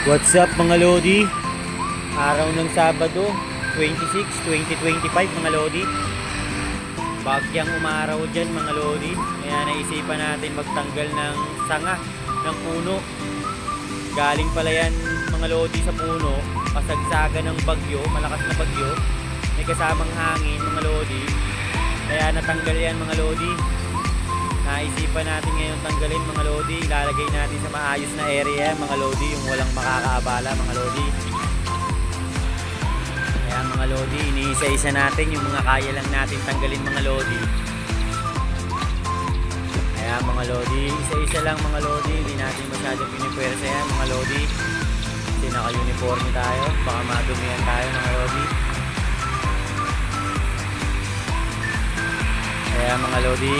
What's up mga Lodi? Araw ng Sabado, 26, 2025 mga Lodi. Bagyang umaraw dyan mga Lodi. Kaya naisipan natin magtanggal ng sanga ng puno. Galing pala yan mga Lodi sa puno. Kasagsaga ng bagyo, malakas na bagyo. May kasamang hangin mga Lodi. Kaya natanggal yan mga Lodi. Naisipan natin ngayon tanggalin mga Lodi. Ilalagay natin sa maayos na area mga Lodi, yung walang makakaabala mga Lodi. Kaya mga Lodi, iniisa-isa natin yung mga kaya lang natin tanggalin mga Lodi. Kaya mga Lodi, isa-isa lang mga Lodi. Hindi natin masyadong pinipwersa yan mga Lodi. Kasi naka-uniforme tayo, baka madumihan tayo mga Lodi. Kaya mga Lodi,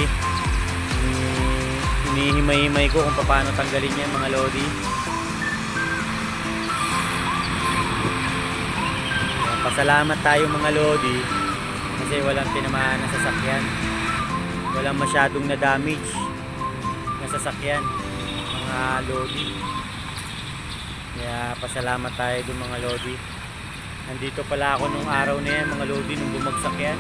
hinihimay-himay ko kung paano tanggalin niya mga Lodi. Pasalamat tayo mga Lodi kasi walang tinamaan na sasakyan, walang masyadong na damage na sasakyan mga Lodi. Kaya pasalamat tayo dun mga Lodi. Nandito pala ako nung araw na yan mga Lodi, nung bumagsak yan.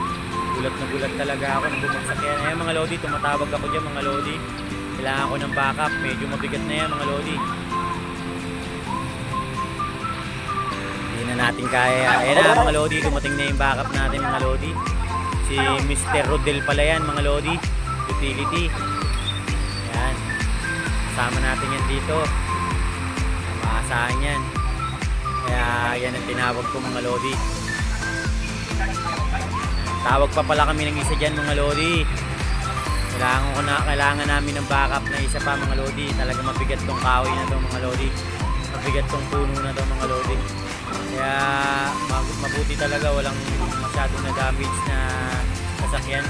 Gulat na gulat talaga ako nung bumagsak yan. Ayan mga Lodi, tumatawag ako dyan mga Lodi. Kailangan ko ng backup, medyo mabigat na yan mga Lodi. Hindi na natin kaya. Ayan na mga Lodi, dumating na yung backup natin mga Lodi. Si Mr. Rodel pala yan mga Lodi, utility. Ayan, kasama natin yan dito, maasahan yan. Kaya yan ang tinawag ko mga Lodi. Tawag pa pala kami ng isa dyan mga Lodi. Kailangan namin ng backup na isa pa mga Lodi. Talaga mabigat tong kahoy na to mga Lodi. Mabigat tong puno na to mga Lodi. Kaya mabuti talaga walang masyadong na damage na sasakyan.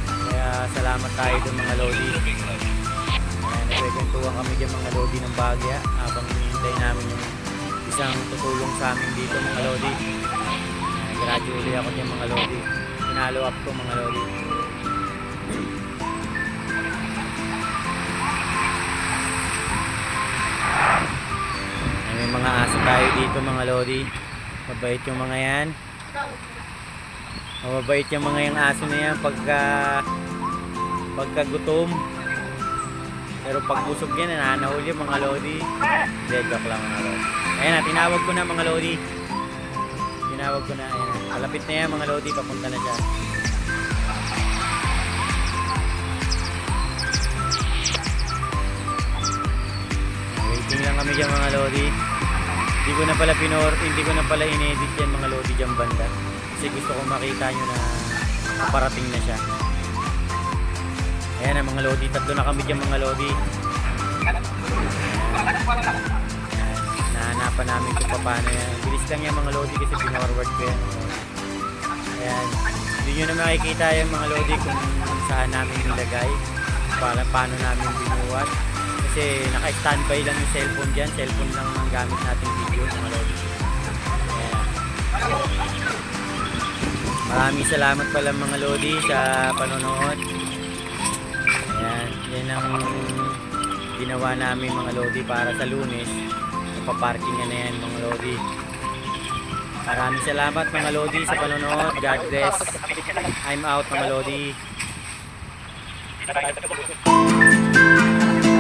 Kaya salamat tayo dun mga Lodi. Nagkwentuhan kami dyan mga Lodi ng Bagya habang hinihintay namin yung isang tutulong sa amin dito mga Lodi. Gradually ako dyan mga Lodi. Pinalo up ko mga Lodi. May mga aso tayo dito mga Lodi. Mabait yung mga yan. Mabait yung mga yung aso na yan pagka gutom. Pero pag busog yan, nananahol yung mga Lodi. Joke lang mga Lodi. Ayan na, tinawag ko na mga Lodi. Tinawag ko na, ayan na. Malapit na yan mga Lodi, papunta na siya. Waiting lang kami dyan mga Lodi. Hindi ko na pala in-edit yan mga Lodi dyan banda. Kasi gusto ko makita nyo na parating na siya. Ayan na mga Lodi, tatlo na kami dyan mga Lodi. Nahanapan namin kung paano yan. Bilis lang yan mga Lodi kasi pinorward ko yan. Ayan, hindi nyo na makikita yung mga Lodi kung saan namin nilagay, paano namin binuhat. Kasi naka-standby lang yung cellphone dyan. Cellphone lang ang gamit natin video mga Lodi. Ayan. Maraming salamat pala mga Lodi sa panonood. Ayan, yan ang ginawa namin mga Lodi para sa Lunes. Paparking na yan mga Lodi. Maraming salamat mga Lodi sa panonood. God bless. I'm out mga Lodi.